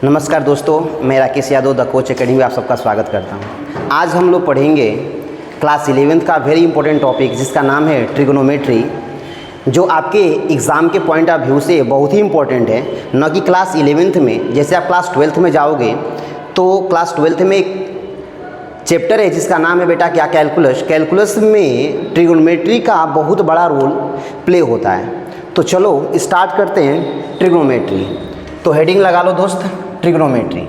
नमस्कार दोस्तों, मैं Rakesh Yadav the coach academy में आप सबका स्वागत करता हूं। आज हम लोग पढ़ेंगे क्लास 11th का वेरी इंपॉर्टेंट टॉपिक जिसका नाम है ट्रिग्नोमेट्री, जो आपके एग्ज़ाम के पॉइंट ऑफ व्यू से बहुत ही इंपॉर्टेंट है। न कि क्लास 11th में, जैसे आप क्लास 12th में जाओगे तो क्लास 12th में एक चैप्टर है जिसका नाम है बेटा क्या, कैलकुलस। कैलकुलस में ट्रिग्नोमेट्री का बहुत बड़ा रोल प्ले होता है। तो चलो स्टार्ट करते हैं ट्रिग्नोमेट्री। तो हेडिंग लगा लो दोस्त, ट्रिग्नोमेट्री।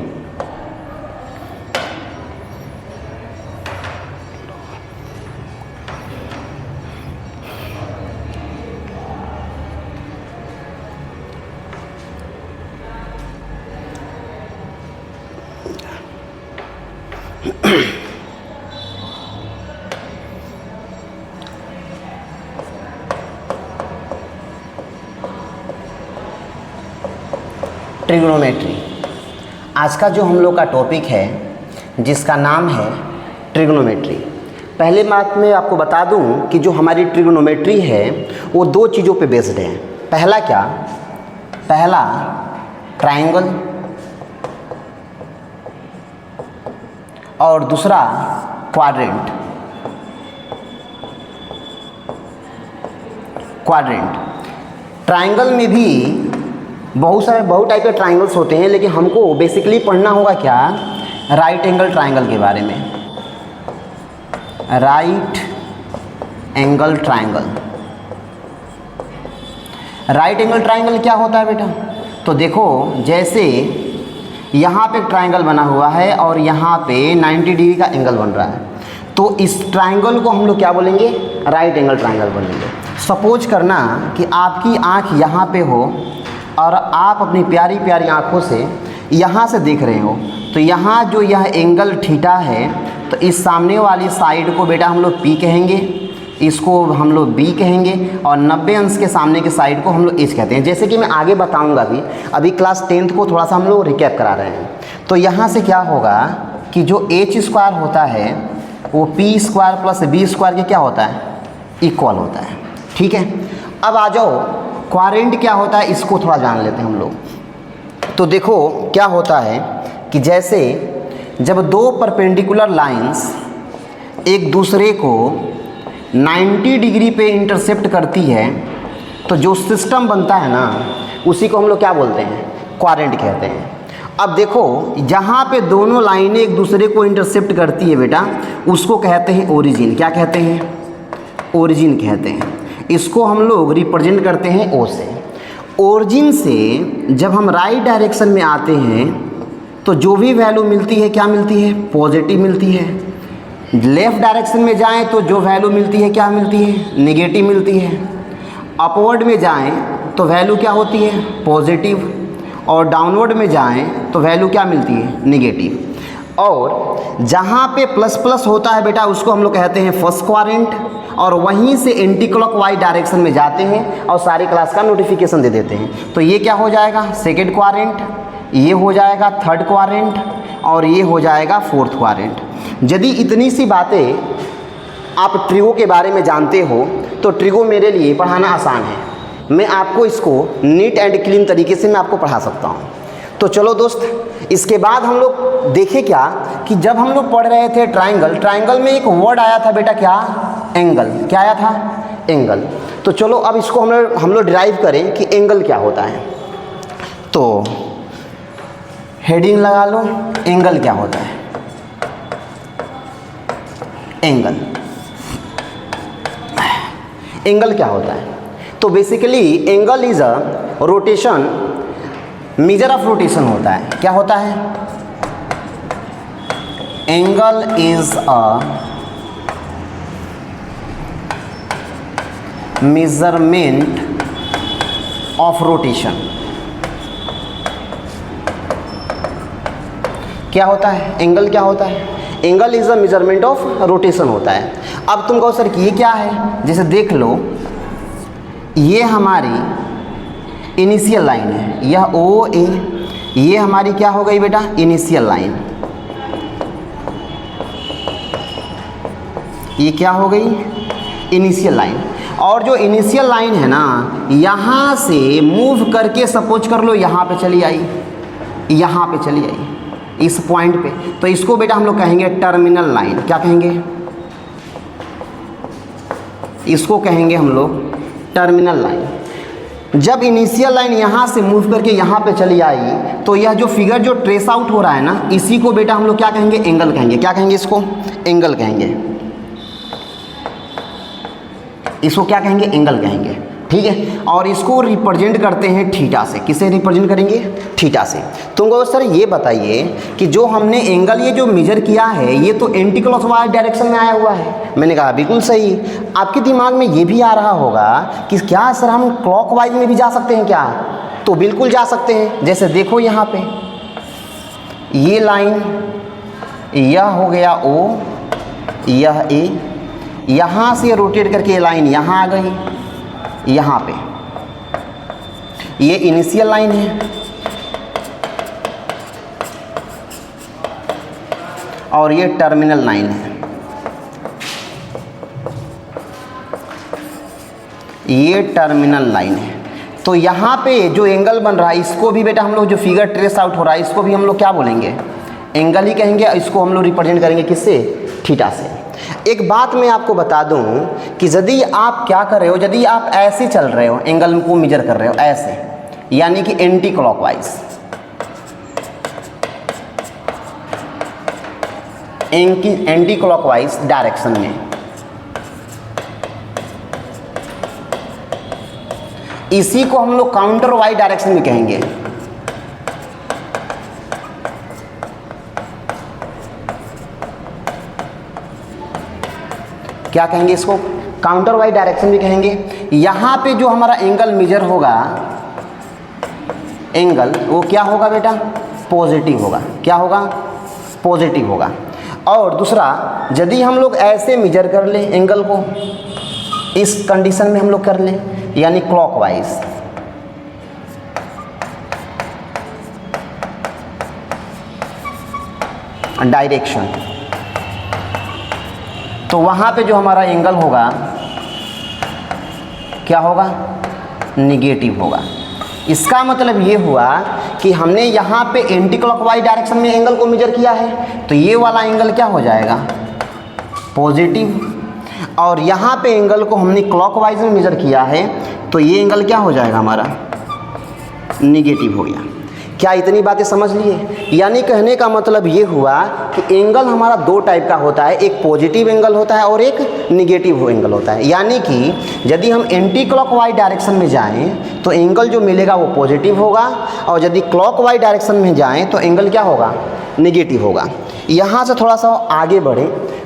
ट्रिग्नोमेट्री आज का जो हम लोग का टॉपिक है जिसका नाम है ट्रिग्नोमेट्री। पहले बात मैं आपको बता दूं कि जो हमारी ट्रिग्नोमेट्री है वो दो चीज़ों पे बेस्ड है। पहला क्या, पहला ट्रायंगल और दूसरा क्वाड्रेंट। ट्रायंगल में भी बहुत टाइप के ट्रायंगल्स होते हैं, लेकिन हमको बेसिकली पढ़ना होगा क्या, राइट एंगल ट्रायंगल के बारे में। राइट एंगल ट्रायंगल क्या होता है बेटा? तो देखो, जैसे यहाँ पे ट्रायंगल बना हुआ है और यहाँ पे 90 डिग्री का एंगल बन रहा है, तो इस ट्रायंगल को हम लोग क्या बोलेंगे, राइट एंगल ट्रायंगल बोलेंगे। सपोज करना कि आपकी आँख यहाँ पे हो और आप अपनी प्यारी प्यारी आँखों से यहाँ से देख रहे हो, तो यहाँ जो यह एंगल थीटा है, तो इस सामने वाली साइड को बेटा हम लोग पी कहेंगे, इसको हम लोग बी कहेंगे, और 90 अंश के सामने के साइड को हम लोग एच कहते हैं। जैसे कि मैं आगे बताऊंगा अभी क्लास 10th को थोड़ा सा हम लोग रिकैप करा रहे हैं। तो यहाँ से क्या होगा कि जो एच स्क्वायर होता है वो p square plus b square के क्या होता है, इक्वल होता है। ठीक है, अब आ जाओ क्वाड्रेंट क्या होता है, इसको थोड़ा जान लेते हैं हम लोग। तो देखो क्या होता है कि जैसे जब दो परपेंडिकुलर लाइंस एक दूसरे को 90 डिग्री पे इंटरसेप्ट करती है, तो जो सिस्टम बनता है ना, उसी को हम लोग क्या बोलते हैं, क्वाड्रेंट कहते हैं। अब देखो, जहाँ पे दोनों लाइनें एक दूसरे को इंटरसेप्ट करती है बेटा, उसको कहते हैं ओरिजिन। क्या कहते हैं, ओरिजिन कहते हैं। इसको हम लोग रिप्रेजेंट करते हैं ओ से। ओरिजिन से जब हम राइट डायरेक्शन में आते हैं तो जो भी वैल्यू मिलती है क्या मिलती है, पॉजिटिव मिलती है। लेफ़्ट डायरेक्शन में जाएं तो जो वैल्यू मिलती है क्या मिलती है, नेगेटिव मिलती है। अपवर्ड में जाएं तो वैल्यू क्या होती है, पॉजिटिव, और डाउनवर्ड में जाएं तो वैल्यू क्या मिलती है, नेगेटिव। और जहाँ पे प्लस प्लस होता है बेटा, उसको हम लोग कहते हैं फर्स्ट क्वाड्रेंट, और वहीं से एंटी क्लॉकवाइज डायरेक्शन में जाते हैं और सारी क्लास का नोटिफिकेशन दे देते हैं। तो ये क्या हो जाएगा, सेकेंड क्वाड्रेंट, ये हो जाएगा थर्ड क्वाड्रेंट, और ये हो जाएगा फोर्थ क्वाड्रेंट। यदि इतनी सी बातें आप ट्रिगो के बारे में जानते हो तो ट्रिगो मेरे लिए पढ़ाना आसान है। मैं आपको इसको नीट एंड क्लीन तरीके से मैं आपको पढ़ा सकता हूँ। तो चलो दोस्त, इसके बाद हम लोग देखें क्या कि जब हम लोग पढ़ रहे थे ट्रायंगल में एक वर्ड आया था बेटा क्या, एंगल। क्या आया था, एंगल। तो चलो अब इसको हम लोग डिराइव करें कि एंगल क्या होता है। तो हेडिंग लगा लो, एंगल क्या होता है। एंगल क्या होता है? तो basically angle is a rotation, measure of rotation होता है। क्या होता है, angle is a measurement of rotation. क्या होता है, एंगल क्या होता है, angle is a measurement of rotation होता है। अब तुम कहो सर कि ये क्या है, जैसे देख लो, ये हमारी इनिशियल लाइन है, यह ओ ए, ये हमारी क्या हो गई बेटा, इनिशियल लाइन। ये क्या हो गई, इनिशियल लाइन। और जो इनिशियल लाइन है ना, यहाँ से मूव करके सपोज कर लो यहाँ पे चली आई, यहाँ पे चली आई, इस पॉइंट पे। तो इसको बेटा हम लोग कहेंगे टर्मिनल लाइन। क्या कहेंगे? इसको कहेंगे हम लोग टर्मिनल लाइन। जब इनिशियल लाइन यहाँ से मूव करके यहाँ पे चली आई तो यह जो फिगर जो ट्रेस आउट हो रहा है ना, इसी को बेटा हम लोग क्या कहेंगे? एंगल कहेंगे। क्या कहेंगे? इसको एंगल कहेंगे। इसको क्या कहेंगे? एंगल कहेंगे। ठीक है। और इसको रिप्रेजेंट करते हैं थीटा से। किसे रिप्रेजेंट करेंगे? थीटा से। तुमको सर ये बताइए कि जो हमने एंगल ये जो मेजर किया है ये तो एंटी क्लॉकवाइज डायरेक्शन में आया हुआ है। मैंने कहा बिल्कुल सही। आपके दिमाग में ये भी आ रहा होगा कि क्या सर हम क्लॉकवाइज में भी जा सकते हैं क्या? तो बिल्कुल जा सकते हैं। जैसे देखो यहाँ पे ये लाइन, यह हो गया O, यह A, यहाँ से रोटेट करके ये लाइन यहाँ आ गई, यहाँ पे ये इनिशियल लाइन है और ये टर्मिनल लाइन है। ये टर्मिनल लाइन है। तो यहाँ पे जो एंगल बन रहा है इसको भी बेटा हम लोग जो फिगर ट्रेस आउट हो रहा है इसको भी हम लोग क्या बोलेंगे? एंगल ही कहेंगे। इसको हम लोग रिप्रेजेंट करेंगे किससे? थीटा से। एक बात मैं आपको बता दूं कि यदि आप क्या कर रहे हो, यदि आप ऐसे चल रहे हो, एंगल को मेजर कर रहे हो ऐसे, यानी कि anti clockwise, anti clockwise direction में, इसी को हम लोग काउंटर वाइज डायरेक्शन में कहेंगे। क्या कहेंगे? इसको काउंटर वाइज डायरेक्शन में कहेंगे। यहाँ पे जो हमारा एंगल मेजर होगा, एंगल वो क्या होगा बेटा? पॉजिटिव होगा। क्या होगा? पॉजिटिव होगा। और दूसरा, यदि हम लोग ऐसे मेजर कर लें एंगल को, इस कंडीशन में हम लोग कर लें, यानी क्लॉकवाइज, डायरेक्शन, तो वहाँ पे जो हमारा एंगल होगा क्या होगा? निगेटिव होगा। इसका मतलब ये हुआ कि हमने यहाँ पे एंटी क्लॉकवाइज डायरेक्शन में एंगल को मेजर किया है तो ये वाला एंगल क्या हो जाएगा? पॉजिटिव। और यहाँ पे एंगल को हमने क्लॉकवाइज में मेजर किया है तो ये एंगल क्या हो जाएगा? हमारा निगेटिव हो गया। क्या इतनी बातें समझ लिए? यानी कहने का मतलब ये हुआ कि एंगल हमारा दो टाइप का होता है, एक पॉजिटिव एंगल होता है और एक निगेटिव एंगल होता है। यानी कि यदि हम एंटी क्लॉकवाइज डायरेक्शन में जाएं तो एंगल जो मिलेगा वो पॉजिटिव होगा, और यदि क्लॉकवाइज डायरेक्शन में जाएं तो एंगल क्या होगा? निगेटिव होगा। यहाँ से थोड़ा सा आगे बढ़े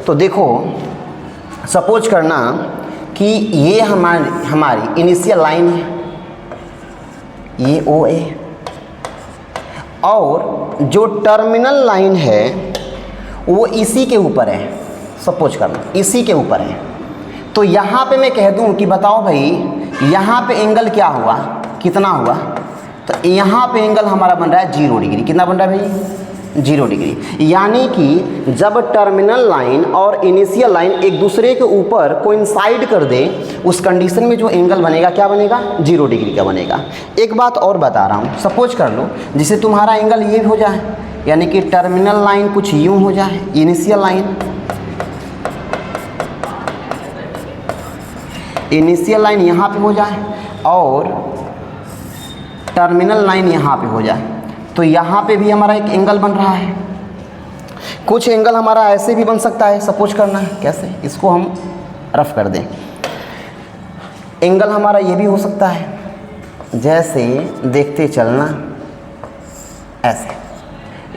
तो देखो, सपोज करना कि ये हमारी इनिशियल लाइन है, ये OA, और जो टर्मिनल लाइन है वो इसी के ऊपर है। सपोज करना इसी के ऊपर है। तो यहाँ पे मैं कह दूँ कि बताओ भाई यहाँ पे एंगल क्या हुआ? कितना हुआ? तो यहाँ पे एंगल हमारा बन रहा है 0 डिग्री। कितना बन रहा है भाई? 0 डिग्री। यानी कि जब टर्मिनल लाइन और इनिशियल लाइन एक दूसरे के ऊपर कोइंसाइड कर दे उस कंडीशन में जो एंगल बनेगा क्या बनेगा? 0 डिग्री का बनेगा। एक बात और बता रहा हूँ, सपोज कर लो जिसे तुम्हारा एंगल ये हो जाए, यानी कि टर्मिनल लाइन कुछ यूँ हो जाए, इनिशियल लाइन यहाँ पे हो जाए और टर्मिनल लाइन यहाँ पे हो जाए, तो यहाँ पे भी हमारा एक एंगल बन रहा है। कुछ एंगल हमारा ऐसे भी बन सकता है। सपोज करना है कैसे, इसको हम रफ कर दें। एंगल हमारा ये भी हो सकता है, जैसे देखते चलना ऐसे,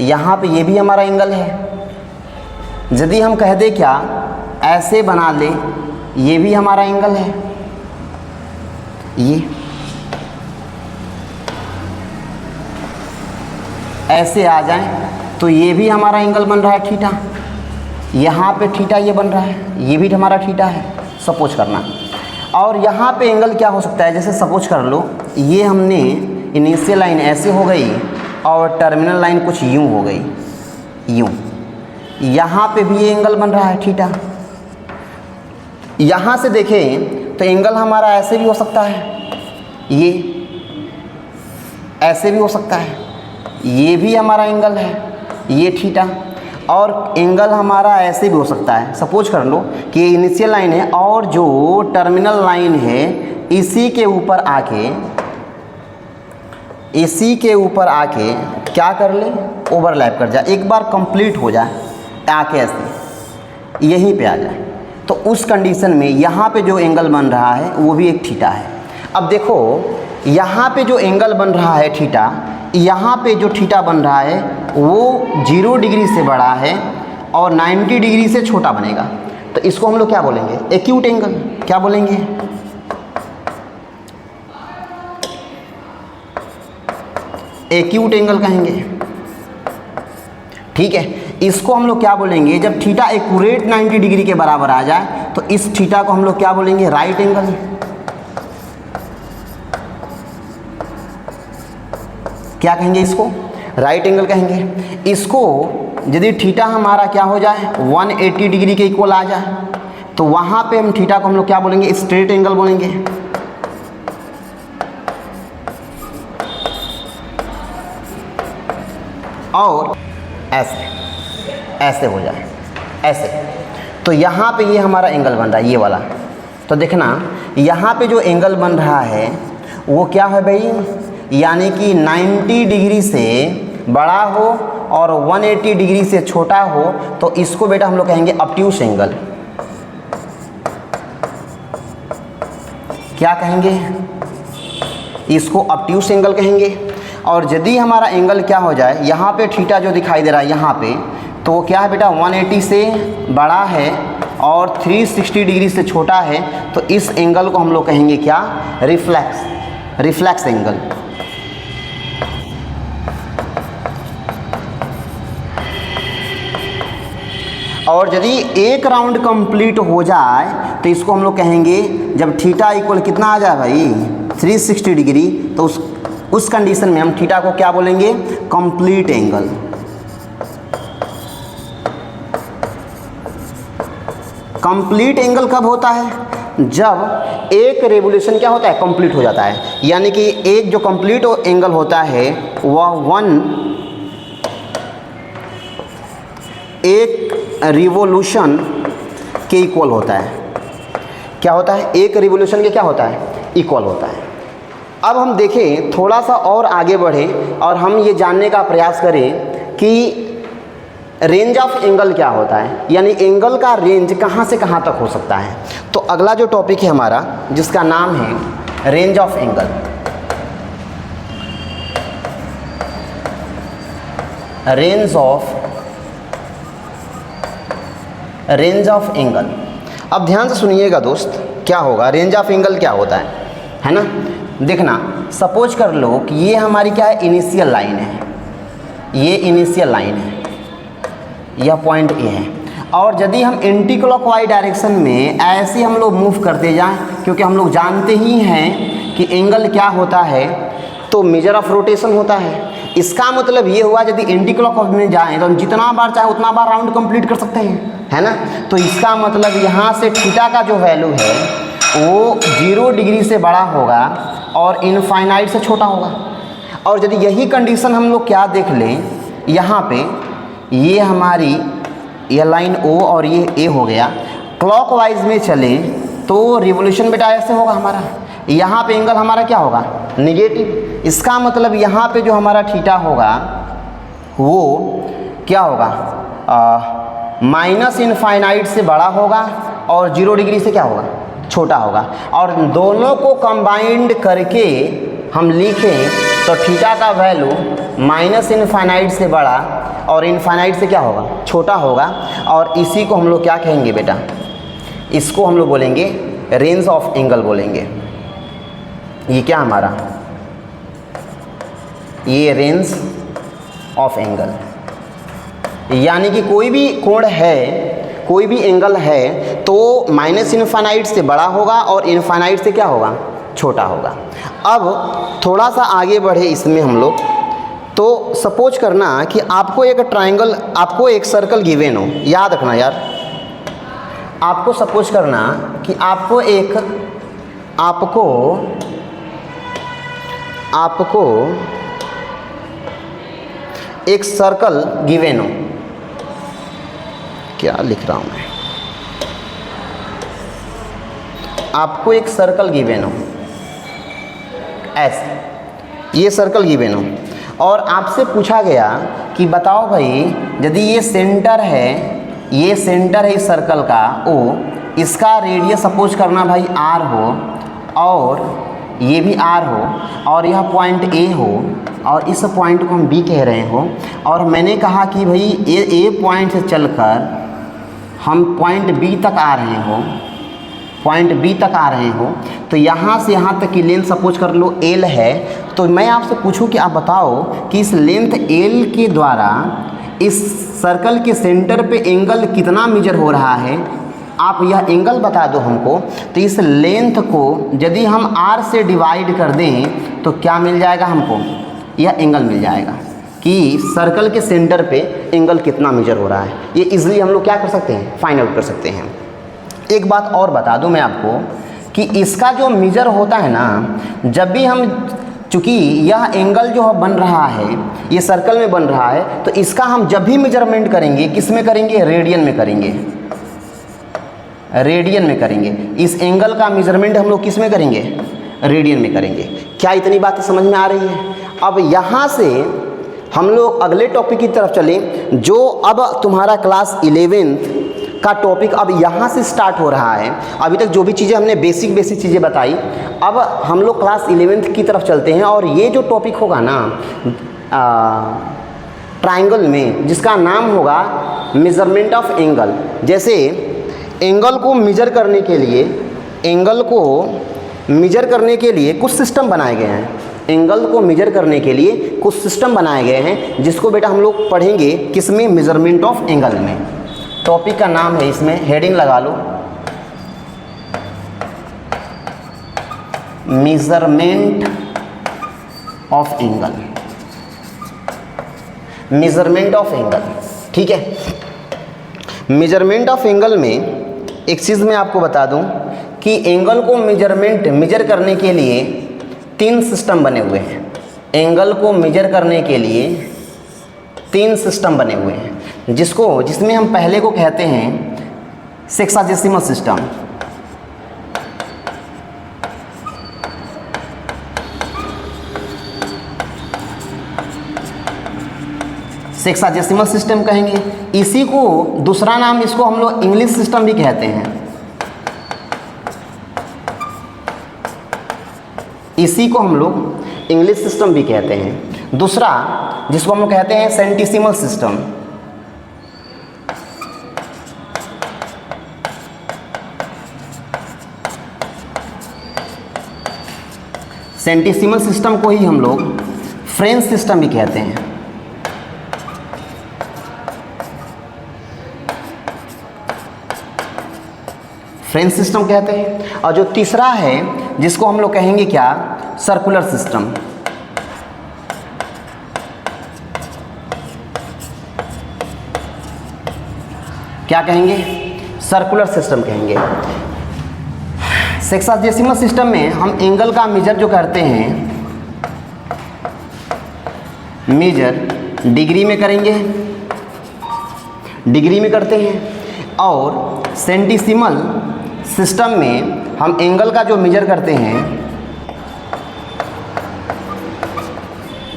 यहाँ पे ये भी हमारा एंगल है। यदि हम कह दें क्या ऐसे बना ले, ये भी हमारा एंगल है। ये ऐसे आ जाए तो ये भी हमारा एंगल बन रहा है थीटा। यहाँ पे थीटा ये बन रहा है, ये भी हमारा थीटा है। सपोज करना, और यहाँ पे एंगल क्या हो सकता है? जैसे सपोज कर लो ये हमने इनिशियल लाइन ऐसे हो गई और टर्मिनल लाइन कुछ यूँ हो गई, यूँ। यहाँ पे भी ये एंगल बन रहा है थीटा। यहाँ से देखें तो एंगल हमारा ऐसे भी हो सकता है, ये ऐसे भी हो सकता है, ये भी हमारा एंगल है, ये थीटा। और एंगल हमारा ऐसे भी हो सकता है, सपोज कर लो कि ये इनिशियल लाइन है और जो टर्मिनल लाइन है इसी के ऊपर आके क्या कर ले, ओवरलैप कर जाए, एक बार कंप्लीट हो जाए आके ऐसे यहीं पे आ जाए, तो उस कंडीशन में यहाँ पे जो एंगल बन रहा है वो भी एक थीटा है। अब देखो यहाँ पे जो एंगल बन रहा है थीटा, यहाँ पे जो थीटा बन रहा है वो 0 डिग्री से बड़ा है और 90 डिग्री से छोटा बनेगा, तो इसको हम लोग क्या बोलेंगे, एक्यूट एंगल। क्या बोलेंगे, एक्यूट एंगल कहेंगे। ठीक है, इसको हम लोग क्या बोलेंगे, जब थीटा एक्यूरेट 90 डिग्री के बराबर आ जाए तो इस थीटा को हम लोग क्या बोलेंगे, राइट एंगल। क्या कहेंगे, इसको राइट एंगल कहेंगे। इसको यदि थीटा हमारा क्या हो जाए 180 डिग्री के इक्वल आ जाए तो वहाँ पे हम थीटा को हम लोग क्या बोलेंगे, स्ट्रेट एंगल बोलेंगे। और ऐसे हो जाए, ऐसे, तो यहाँ पे ये हमारा एंगल बन रहा है, ये वाला। तो देखना यहाँ पे जो एंगल बन रहा है वो क्या है भाई, यानी कि 90 डिग्री से बड़ा हो और 180 डिग्री से छोटा हो, तो इसको बेटा हम लोग कहेंगे ऑब्ट्यूस एंगल। क्या कहेंगे, इसको ऑब्ट्यूस एंगल कहेंगे। और यदि हमारा एंगल क्या हो जाए, यहाँ पे थीटा जो दिखाई दे रहा है यहाँ पे, तो वो क्या है बेटा 180 से बड़ा है और 360 डिग्री से छोटा है, तो इस एंगल को हम लोग कहेंगे क्या, रिफ्लेक्स एंगल। और यदि एक राउंड कंप्लीट हो जाए तो इसको हम लोग कहेंगे, जब थीटा इक्वल कितना आ जाए भाई 360 डिग्री, तो उस कंडीशन में हम थीटा को क्या बोलेंगे, कंप्लीट एंगल। कंप्लीट एंगल कब होता है, जब एक रेवोल्यूशन क्या होता है, कंप्लीट हो जाता है, यानी कि एक जो कंप्लीट एंगल होता है वह एक रिवोल्यूशन के इक्वल होता है। क्या होता है, एक रिवोल्यूशन के क्या होता है, इक्वल होता है। अब हम देखें, थोड़ा सा और आगे बढ़ें और हम ये जानने का प्रयास करें कि रेंज ऑफ एंगल क्या होता है, यानी एंगल का रेंज कहाँ से कहाँ तक हो सकता है। तो अगला जो टॉपिक है हमारा, जिसका नाम है range of angle. Range of angle. अब ध्यान से सुनिएगा दोस्त, क्या होगा, रेंज ऑफ एंगल क्या होता है ना। देखना, सपोज कर लो कि ये हमारी क्या है, इनिशियल लाइन है, ये इनिशियल लाइन है, यह पॉइंट ए है। और यदि हम एंटी क्लॉकवाइज डायरेक्शन में ऐसे हम लोग मूव करते जाएं, क्योंकि हम लोग जानते ही हैं कि एंगल क्या होता है, तो मेजर ऑफ रोटेशन होता है। इसका मतलब ये हुआ, यदि एंटी क्लॉकवाइज में जाएं तो हम जितना बार चाहे उतना बार राउंड कंप्लीट कर सकते हैं, है ना। तो इसका मतलब यहाँ से थीटा का जो वैल्यू है वो 0 डिग्री से बड़ा होगा और इनफाइनाइट से छोटा होगा। और यदि यही कंडीशन हम लोग क्या देख लें, यहाँ पे ये हमारी ये लाइन O और ये A हो गया, क्लॉकवाइज में चले तो रिवोल्यूशन बेटा ऐसे होगा हमारा, यहाँ पे एंगल हमारा क्या होगा, निगेटिव। इसका मतलब यहाँ पे जो हमारा थीटा होगा वो क्या होगा, माइनस इनफाइनाइट से बड़ा होगा और 0 डिग्री से क्या होगा, छोटा होगा। और दोनों को कंबाइंड करके हम लिखें तो थीटा का वैल्यू माइनस इनफाइनाइट से बड़ा और इनफाइनाइट से क्या होगा, छोटा होगा। और इसी को हम लोग क्या कहेंगे बेटा, इसको हम लोग बोलेंगे रेंज ऑफ एंगल बोलेंगे। ये क्या हमारा, ये रेंज ऑफ एंगल, यानी कि कोई भी कोण है, कोई भी एंगल है तो माइनस इनफाइनाइट से बड़ा होगा और इनफाइनाइट से क्या होगा, छोटा होगा। अब थोड़ा सा आगे बढ़े इसमें हम लोग, तो सपोज करना कि आपको एक ट्रायंगल, आपको एक सर्कल गिवन हो, याद रखना यार, आपको सपोज करना कि आपको एक सर्कल गिवेन हो, क्या लिख रहा हूँ मैं, आपको एक सर्कल गिवेन हो ऐसे, ये सर्कल गिवेन हो और आपसे पूछा गया कि बताओ भाई यदि ये सेंटर है, ये सेंटर है इस सर्कल का ओ, इसका रेडियस सपोज करना भाई आर हो और ये भी आर हो और यह पॉइंट ए हो और इस पॉइंट को हम बी कह रहे हो और मैंने कहा कि भाई ए पॉइंट से चलकर हम पॉइंट बी तक आ रहे हो, पॉइंट बी तक आ रहे हो, तो यहाँ से यहाँ तक की लेंथ सपोज कर लो एल है। तो मैं आपसे पूछूं कि आप बताओ कि इस लेंथ एल के द्वारा इस सर्कल के सेंटर पे एंगल कितना मेजर हो रहा है, आप यह एंगल बता दो हमको। तो इस लेंथ को यदि हम आर से डिवाइड कर दें तो क्या मिल जाएगा हमको, यह एंगल मिल जाएगा कि सर्कल के सेंटर पे एंगल कितना मेजर हो रहा है। ये इजीली हम लोग क्या कर सकते हैं, फाइंड आउट कर सकते हैं। एक बात और बता दूं मैं आपको कि इसका जो मेजर होता है ना, जब भी हम, चूँकि यह एंगल जो बन रहा है ये सर्कल में बन रहा है, तो इसका हम जब भी मेजरमेंट करेंगे किस में करेंगे, रेडियन में करेंगे, रेडियन में करेंगे। इस एंगल का मेजरमेंट हम लोग किस में करेंगे, रेडियन में करेंगे। क्या इतनी बात समझ में आ रही है? अब यहाँ से हम लोग अगले टॉपिक की तरफ चले, जो अब तुम्हारा क्लास 11th का टॉपिक अब यहाँ से स्टार्ट हो रहा है। अभी तक जो भी चीज़ें हमने बेसिक चीज़ें बताई, अब हम लोग क्लास 11th की तरफ चलते हैं और ये जो टॉपिक होगा ना ट्रायंगल में, जिसका नाम होगा मेजरमेंट ऑफ एंगल। जैसे एंगल को मेजर करने के लिए, एंगल को मेजर करने के लिए कुछ सिस्टम बनाए गए हैं, एंगल को मेजर करने के लिए कुछ सिस्टम बनाए गए हैं, जिसको बेटा हम लोग पढ़ेंगे किसमें, मेजरमेंट ऑफ एंगल में। टॉपिक का नाम है, इसमें हेडिंग लगा लो, measurement of angle, measurement of angle. ठीक है, मेजरमेंट ऑफ एंगल में एक चीज़ मैं आपको बता दूं कि एंगल को मेजर करने के लिए 3 सिस्टम बने हुए हैं। एंगल को मेजर करने के लिए 3 सिस्टम बने हुए हैं, जिसमें हम पहले को कहते हैं सेक्साजेसिमल सिस्टम। सेक्साजेसिमल सिस्टम कहेंगे। इसी को दूसरा नाम, इसको हम लोग इंग्लिश सिस्टम भी कहते हैं। इसी को हम लोग इंग्लिश सिस्टम भी कहते हैं। दूसरा जिसको हम लोग कहते हैं सेंटिसिमल सिस्टम। सेंटिसिमल सिस्टम को ही हम लोग फ्रेंच सिस्टम भी कहते हैं। फ्रेंच सिस्टम कहते हैं। और जो तीसरा है जिसको हम लोग कहेंगे क्या, सर्कुलर सिस्टम। क्या कहेंगे, सर्कुलर सिस्टम कहेंगे। सेक्साजेसिमल सिस्टम में हम एंगल का मेजर जो करते हैं, मेजर डिग्री में करेंगे, डिग्री में करते हैं। और सेंटिसिमल सिस्टम में हम एंगल का जो मेजर करते हैं,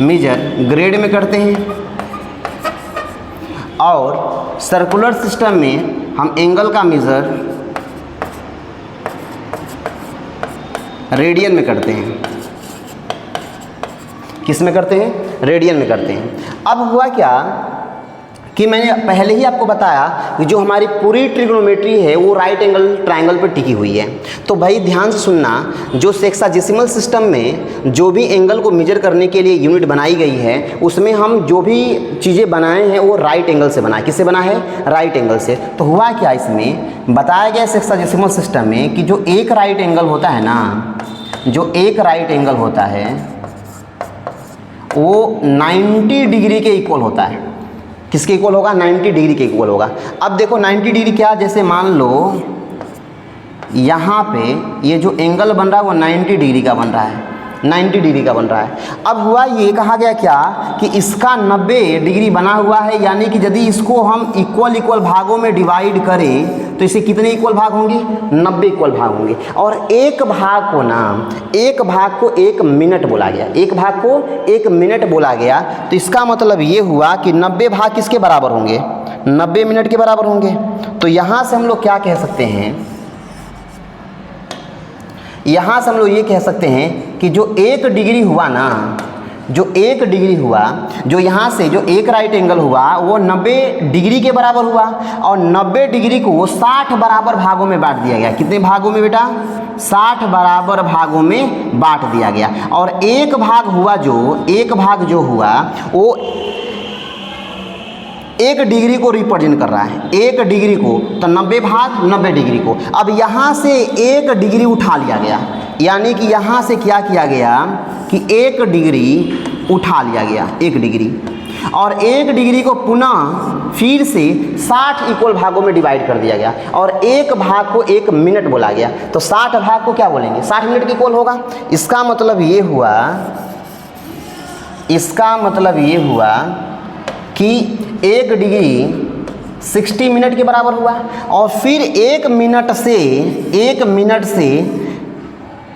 मेजर ग्रेड में करते हैं। और सर्कुलर सिस्टम में हम एंगल का मेजर रेडियन में करते हैं। किस में करते हैं, रेडियन में करते हैं। अब हुआ क्या कि मैंने पहले ही आपको बताया कि जो हमारी पूरी ट्रिग्नोमेट्री है वो राइट एंगल ट्रायंगल पर टिकी हुई है। तो भाई ध्यान से सुनना, जो सेक्साजेसिमल सिस्टम में जो भी एंगल को मेजर करने के लिए यूनिट बनाई गई है, उसमें हम जो भी चीज़ें बनाए हैं वो राइट एंगल से बनाए। किससे बना है, राइट एंगल से। तो हुआ क्या, इसमें बताया गया सेक्साजेसिमल सिस्टम में कि जो एक राइट एंगल होता है ना, जो एक राइट एंगल होता है वो 90 डिग्री के इक्वल होता है। किसके इक्वल होगा, 90 डिग्री के इक्वल होगा। अब देखो 90 डिग्री क्या, जैसे मान लो यहाँ पे ये जो एंगल बन रहा है वो 90 डिग्री का बन रहा है। 90 डिग्री का बन रहा है। अब हुआ ये, कहा गया क्या कि इसका 90 डिग्री बना हुआ है, यानी कि यदि इसको हम इक्वल भागों में डिवाइड करें तो इसे कितने इक्वल भाग होंगे, 90 इक्वल भाग होंगे। और एक भाग को 1 मिनट बोला गया, एक भाग को 1 मिनट बोला गया। तो इसका मतलब ये हुआ कि 90 भाग किसके बराबर होंगे, 90 मिनट के बराबर होंगे। तो यहाँ से हम लोग क्या कह सकते हैं, यहाँ से हम लोग ये कह सकते हैं कि जो 1 डिग्री हुआ ना, जो 1 डिग्री हुआ, जो यहाँ से जो एक राइट एंगल हुआ वो 90 डिग्री के बराबर हुआ, और 90 डिग्री को 60 बराबर भागों में बांट दिया गया। कितने भागों में बेटा, 60 बराबर भागों में बांट दिया गया। और एक भाग जो हुआ वो 1 डिग्री को रिप्रेजेंट कर रहा है, 1 डिग्री को, तो 90 भाग 90 डिग्री को। अब यहाँ से 1 डिग्री उठा लिया गया, यानी कि यहाँ से क्या किया गया कि 1 डिग्री उठा लिया गया, 1 डिग्री, और 1 डिग्री को पुनः फिर से 60 इक्वल भागों में डिवाइड कर दिया गया, और एक भाग को 1 मिनट बोला गया। तो 60 भाग को क्या बोलेंगे, 60 मिनट के इक्वल होगा। इसका मतलब ये हुआ कि 1 डिग्री 60 मिनट के बराबर हुआ, और फिर 1 मिनट से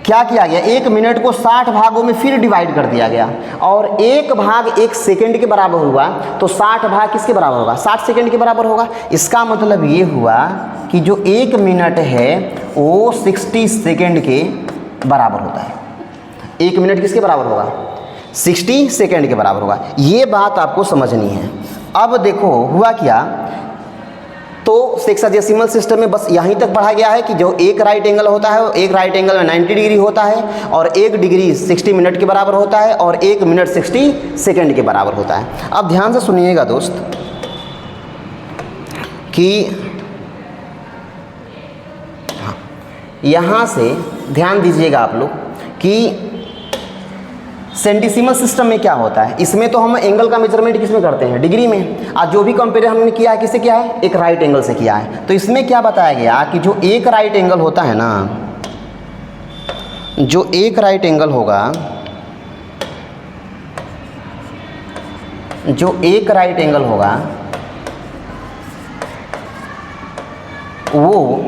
क्या किया गया, 1 मिनट को 60 भागों में फिर डिवाइड कर दिया गया, और 1 भाग 1 सेकेंड के बराबर हुआ। तो 60 भाग किसके बराबर होगा, 60 सेकेंड के बराबर होगा। इसका मतलब ये हुआ कि जो 1 मिनट है वो 60 सेकेंड के बराबर होता है। 1 मिनट किसके बराबर होगा, 60 सेकेंड के बराबर होगा। ये बात आपको समझनी है। अब देखो हुआ क्या, तो सेक्साडेसिमल सिस्टम में बस यहीं तक पढ़ा गया है कि जो एक राइट एंगल होता है, एक राइट एंगल में 90 डिग्री होता है, और 1 डिग्री 60 मिनट के बराबर होता है, और 1 मिनट 60 सेकेंड के बराबर होता है। अब ध्यान से सुनिएगा दोस्त कि यहाँ से ध्यान दीजिएगा आप लोग कि सेंटीसिमल सिस्टम में क्या होता है। इसमें तो हम एंगल का मेजरमेंट किस में करते हैं, डिग्री में। आज जो भी कंपेयर हमने किया है किससे किया है, एक राइट एंगल से किया है। तो इसमें क्या बताया गया कि जो एक राइट एंगल होता है ना, जो एक राइट एंगल होगा, वो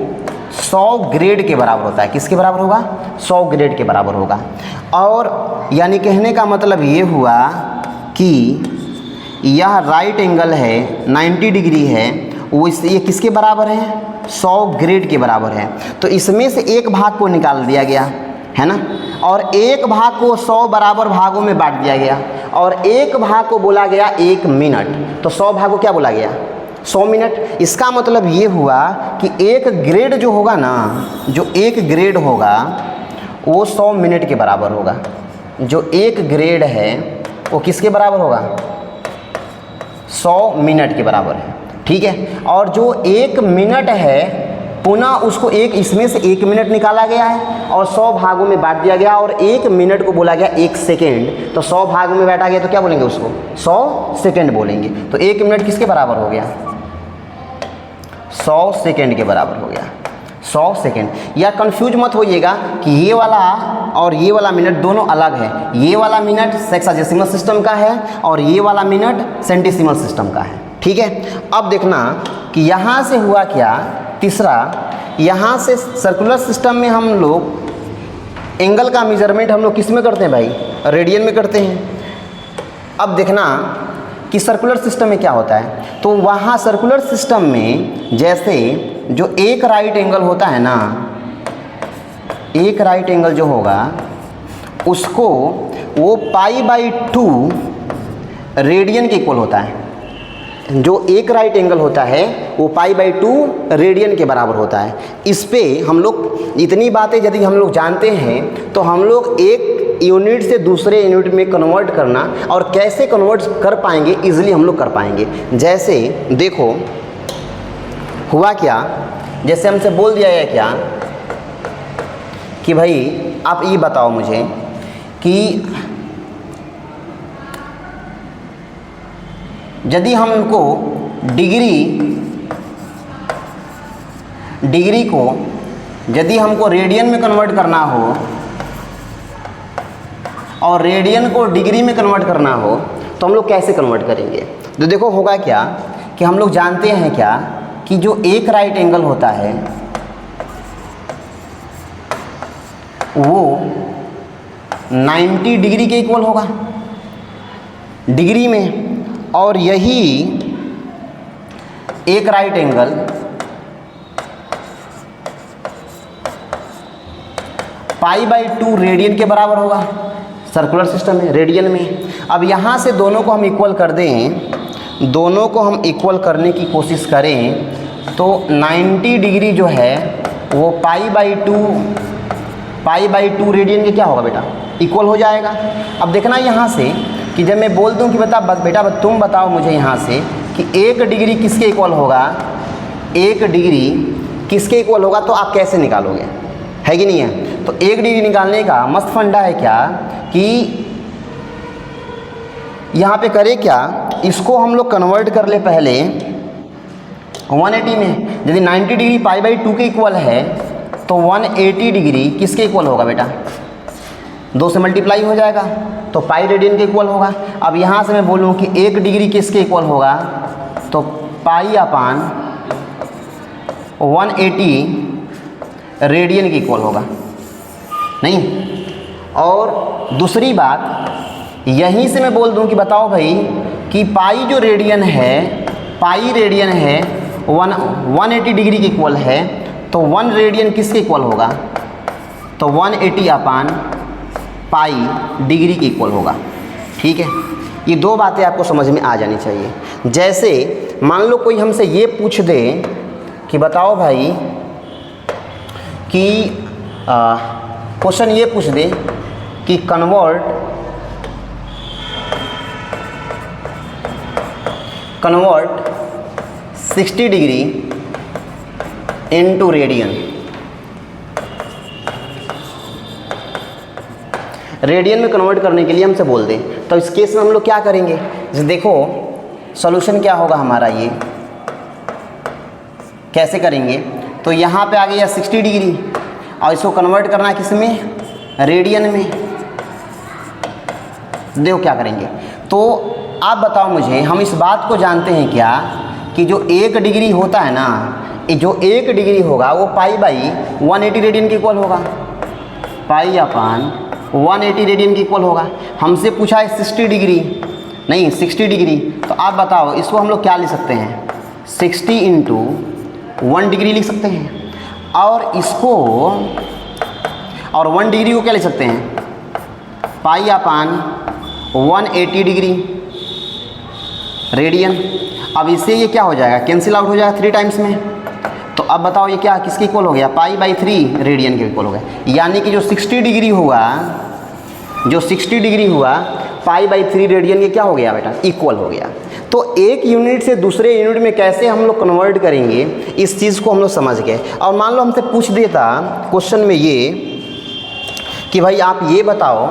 100 ग्रेड के बराबर होता है। किसके बराबर होगा, 100 ग्रेड के बराबर होगा। और यानी कहने का मतलब ये हुआ कि यह राइट एंगल है, 90 डिग्री है, वो ये किसके बराबर है, 100 ग्रेड के बराबर है। तो इसमें से एक भाग को निकाल दिया गया है ना, और एक भाग को 100 बराबर भागों में बांट दिया गया, और एक भाग को बोला गया 1 मिनट। तो 100 भाग को क्या बोला गया, 100 मिनट। इसका मतलब ये हुआ कि एक ग्रेड जो होगा ना, जो एक ग्रेड होगा वो 100 मिनट के बराबर होगा। जो एक ग्रेड है वो किसके बराबर होगा, 100 मिनट के बराबर है, ठीक है। और जो 1 मिनट है पुनः उसको इसमें से 1 मिनट निकाला गया है और 100 भागों में बांट दिया गया, और 1 मिनट को बोला गया 1 सेकेंड। तो 100 भागों में बांटा गया तो क्या बोलेंगे उसको, 100 सेकेंड बोलेंगे। तो 1 मिनट किसके बराबर हो गया, 100 सेकेंड के बराबर हो गया, 100 सेकेंड। या कंफ्यूज मत होइएगा कि ये वाला और ये वाला मिनट दोनों अलग है। ये वाला मिनट सेक्साडेसिमल सिस्टम का है और ये वाला मिनट सेंटीसिमल सिस्टम का है, ठीक है। अब देखना कि यहाँ से हुआ क्या, तीसरा, यहाँ से सर्कुलर सिस्टम में हम लोग एंगल का मेजरमेंट हम लोग किस में करते हैं भाई, रेडियन में करते हैं। अब देखना कि सर्कुलर सिस्टम में क्या होता है। तो वहाँ सर्कुलर सिस्टम में जैसे जो एक राइट एंगल होता है ना, एक राइट एंगल जो होगा उसको वो π/2 रेडियन के इक्वल होता है। जो एक राइट एंगल होता है वो π/2 रेडियन के बराबर होता है। इस पे हम लोग इतनी बातें यदि हम लोग जानते हैं तो हम लोग एक यूनिट से दूसरे यूनिट में कन्वर्ट करना और कैसे कन्वर्ट कर पाएंगे, इजीली हम लोग कर पाएंगे। जैसे देखो हुआ क्या, जैसे हमसे बोल दिया है क्या कि भाई आप ये बताओ मुझे कि यदि हमको डिग्री को यदि हमको रेडियन में कन्वर्ट करना हो और रेडियन को डिग्री में कन्वर्ट करना हो तो हम लोग कैसे कन्वर्ट करेंगे? तो देखो होगा क्या कि हम लोग जानते हैं क्या कि जो एक राइट एंगल होता है वो 90 डिग्री के इक्वल होगा डिग्री में, और यही एक राइट एंगल π/2 रेडियन के बराबर होगा सर्कुलर सिस्टम में, रेडियन में। अब यहाँ से दोनों को हम इक्वल कर दें, दोनों को हम इक्वल करने की कोशिश करें तो 90 डिग्री जो है वो π/2 रेडियन के क्या होगा बेटा? इक्वल हो जाएगा। अब देखना यहाँ से कि जब मैं बोल दूँ कि बेटा तुम बताओ मुझे यहाँ से कि 1 डिग्री किसके इक्वल होगा, 1 डिग्री किसके इक्वल होगा, तो आप कैसे निकालोगे? है कि नहीं है? तो 1 डिग्री निकालने का मस्त फंडा है क्या कि यहाँ पे करें क्या, इसको हम लोग कन्वर्ट कर ले पहले 180 में। यदि 90 डिग्री π/2 के इक्वल है तो 180 डिग्री किसके इक्वल होगा बेटा? 2 से मल्टीप्लाई हो जाएगा तो पाई रेडियन के इक्वल होगा। अब यहाँ से मैं बोलूँ कि 1 डिग्री किसके इक्वल होगा, तो π/180 रेडियन के इक्वल होगा नहीं। और दूसरी बात यहीं से मैं बोल दूं कि बताओ भाई कि पाई जो रेडियन है, पाई रेडियन है 180 डिग्री के इक्वल है, तो 1 रेडियन किसके इक्वल होगा, तो 180 पाई डिग्री के इक्वल होगा। ठीक है, ये 2 बातें आपको समझ में आ जानी चाहिए। जैसे मान लो कोई हमसे ये पूछ दे कि बताओ भाई कि क्वेश्चन ये पूछ दे कि convert 60 degree into radian. Radian में कन्वर्ट करने के लिए हमसे बोल दें, तो इस केस में हम लोग क्या करेंगे? जैसे देखो सॉल्यूशन क्या होगा हमारा, ये कैसे करेंगे? तो यहाँ पे आ गया 60 डिग्री और इसको कन्वर्ट करना है किस में, रेडियन में। देखो क्या करेंगे, तो आप बताओ मुझे, हम इस बात को जानते हैं क्या कि जो 1 डिग्री होता है ना, जो 1 डिग्री होगा वो π/180 रेडियन के इक्वल होगा, π/180 रेडियन के इक्वल होगा। हमसे पूछा है 60 डिग्री, नहीं 60 डिग्री, तो आप बताओ इसको हम लोग क्या लिख सकते हैं, 60 इंटू 1 डिग्री लिख सकते हैं। और इसको और 1 डिग्री को क्या लिख सकते हैं, π/180 डिग्री रेडियन। अब इससे ये क्या हो जाएगा, कैंसिल आउट हो जाएगा 3 टाइम्स में। तो अब बताओ ये क्या किसके इक्वल हो गया, π/3 रेडियन के इक्वल हो गया। यानी कि जो 60 डिग्री हुआ, जो 60 डिग्री हुआ π/3 रेडियन के क्या हो गया बेटा, इक्वल हो गया। तो एक यूनिट से दूसरे यूनिट में कैसे हम लोग कन्वर्ट करेंगे, इस चीज़ को हम लोग समझ गए। और मान लो हमसे पूछ देता क्वेश्चन में ये कि भाई आप ये बताओ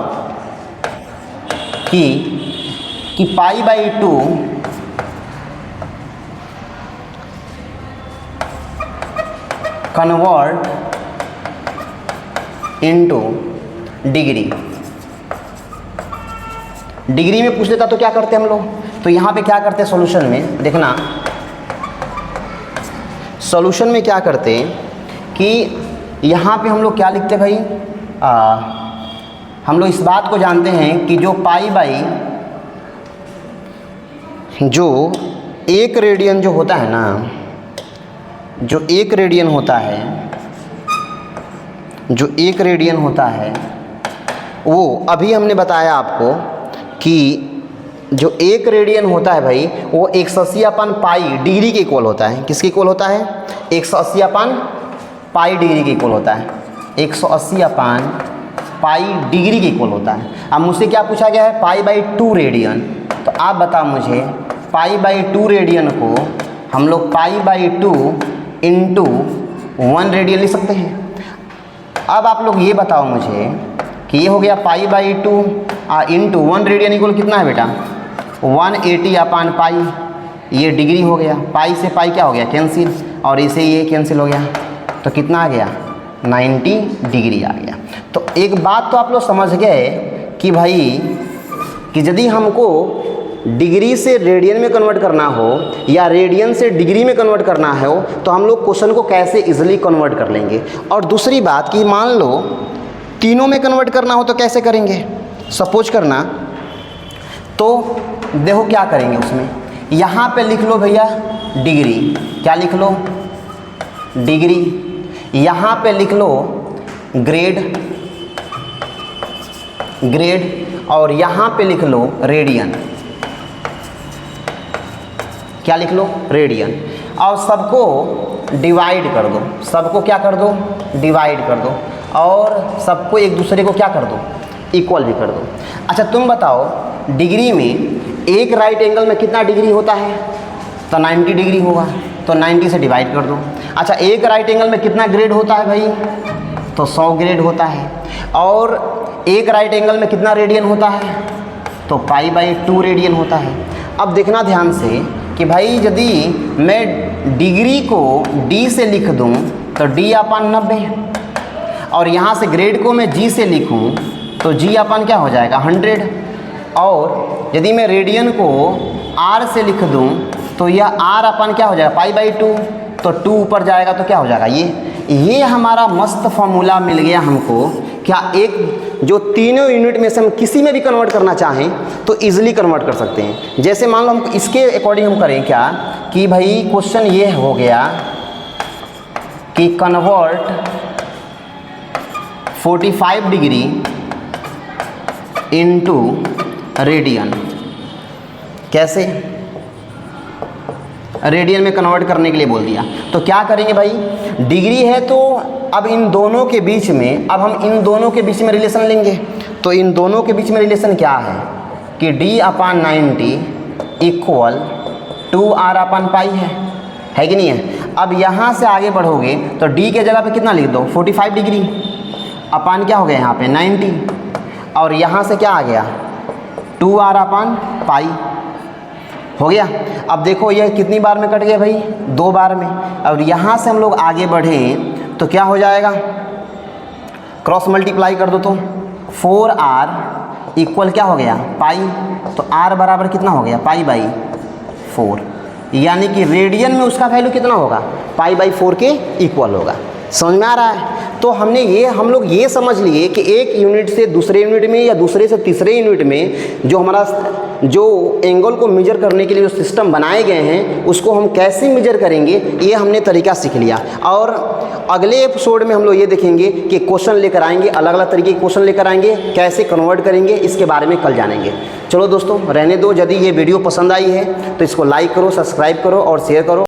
कि π/2 कन्वर्ट इनटू डिग्री। डिग्री में पूछ लेता तो क्या करते हम लोग, तो यहाँ पे क्या करते हैं सॉल्यूशन में, देखना सॉल्यूशन में क्या करते हैं कि यहाँ पे हम लोग क्या लिखते भाई, हम लोग इस बात को जानते हैं कि जो जो 1 रेडियन जो होता है ना, जो 1 रेडियन होता है, जो 1 रेडियन होता है वो अभी हमने बताया आपको कि जो 1 रेडियन होता है भाई वो 180/π डिग्री के इक्वल होता है। किसके इक्वल होता है, 180/π डिग्री के इक्वल होता है, 180/π डिग्री के इक्वल होता है। अब मुझसे क्या पूछा गया है, π/2 रेडियन। तो आप बताओ मुझे π/2 रेडियन को हम लोग π/2 इंटू 1 रेडियन लिख सकते हैं। अब आप लोग ये बताओ मुझे कि ये हो गया π/2 इंटू 1 रेडियन इक्वल कितना है बेटा, 180/π। ये डिग्री हो गया, पाई से पाई क्या हो गया, कैंसिल, और इसे ये कैंसिल हो गया, तो कितना आ गया, 90 डिग्री आ गया। तो एक बात तो आप लोग समझ गए कि भाई कि यदि हमको डिग्री से रेडियन में कन्वर्ट करना हो या रेडियन से डिग्री में कन्वर्ट करना हो तो हम लोग क्वेश्चन को कैसे इजीली कन्वर्ट कर लेंगे। और दूसरी बात कि मान लो तीनों में कन्वर्ट करना हो तो कैसे करेंगे, सपोज करना। तो देखो क्या करेंगे उसमें, यहाँ पे लिख लो भैया डिग्री, क्या लिख लो डिग्री, यहाँ पे लिख लो ग्रेड, ग्रेड, और यहाँ पे लिख लो रेडियन, क्या लिख लो रेडियन, और सबको डिवाइड कर दो, सबको क्या कर दो डिवाइड कर दो, और सबको एक दूसरे को क्या कर दो इक्वल भी कर दो। अच्छा तुम बताओ डिग्री में एक राइट एंगल में कितना डिग्री होता है, तो 90 डिग्री होगा, तो 90 से डिवाइड कर दो। अच्छा एक राइट एंगल में कितना ग्रेड होता है भाई, तो 100 ग्रेड होता है। और एक राइट एंगल में कितना रेडियन होता है, तो π/2 रेडियन होता है। अब देखना ध्यान से कि भाई यदि मैं डिग्री को d से लिख दूं तो d/90, और यहाँ से ग्रेड को मैं g से लिखूं तो g अपन क्या हो जाएगा 100, और यदि मैं रेडियन को r से लिख दूं तो यह r अपन क्या हो जाएगा π/2, तो 2 ऊपर जाएगा तो क्या हो जाएगा ये हमारा मस्त फॉर्मूला मिल गया हमको। क्या एक जो तीनों यूनिट में से हम किसी में भी कन्वर्ट करना चाहें तो इजीली कन्वर्ट कर सकते हैं। जैसे मान लो हम इसके अकॉर्डिंग हम करें क्या कि भाई क्वेश्चन ये हो गया कि कन्वर्ट 45 डिग्री इनटू रेडियन, कैसे रेडियन में कन्वर्ट करने के लिए बोल दिया। तो क्या करेंगे भाई, डिग्री है तो अब इन दोनों के बीच में, अब हम इन दोनों के बीच में रिलेशन लेंगे। तो इन दोनों के बीच में रिलेशन क्या है कि d/90 इक्वल 2r/π है कि नहीं है। अब यहाँ से आगे बढ़ोगे तो d के जगह पे कितना लिख दो 45 डिग्री, अपान क्या हो गया यहाँ पे 90, और यहाँ से क्या आ गया 2r/π हो गया। अब देखो यह कितनी बार में कट गया भाई, 2 बार में। अब यहाँ से हम लोग आगे बढ़ें तो क्या हो जाएगा, क्रॉस मल्टीप्लाई कर दो तो 4r इक्वल क्या हो गया पाई, तो r बराबर कितना हो गया π/4, यानी कि रेडियन में उसका वैल्यू कितना होगा π/4 के इक्वल होगा। समझ में आ रहा है। तो हम लोग ये समझ लिए कि एक यूनिट से दूसरे यूनिट में या दूसरे से तीसरे यूनिट में जो एंगल को मेजर करने के लिए जो सिस्टम बनाए गए हैं उसको हम कैसे मेजर करेंगे, ये हमने तरीका सीख लिया। और अगले एपिसोड में हम लोग ये देखेंगे कि क्वेश्चन लेकर आएंगे, अलग अलग तरीके के क्वेश्चन लेकर आएंगे, कैसे कन्वर्ट करेंगे इसके बारे में कल जानेंगे। चलो दोस्तों रहने दो, यदि ये वीडियो पसंद आई है तो इसको लाइक करो, सब्सक्राइब करो और शेयर करो।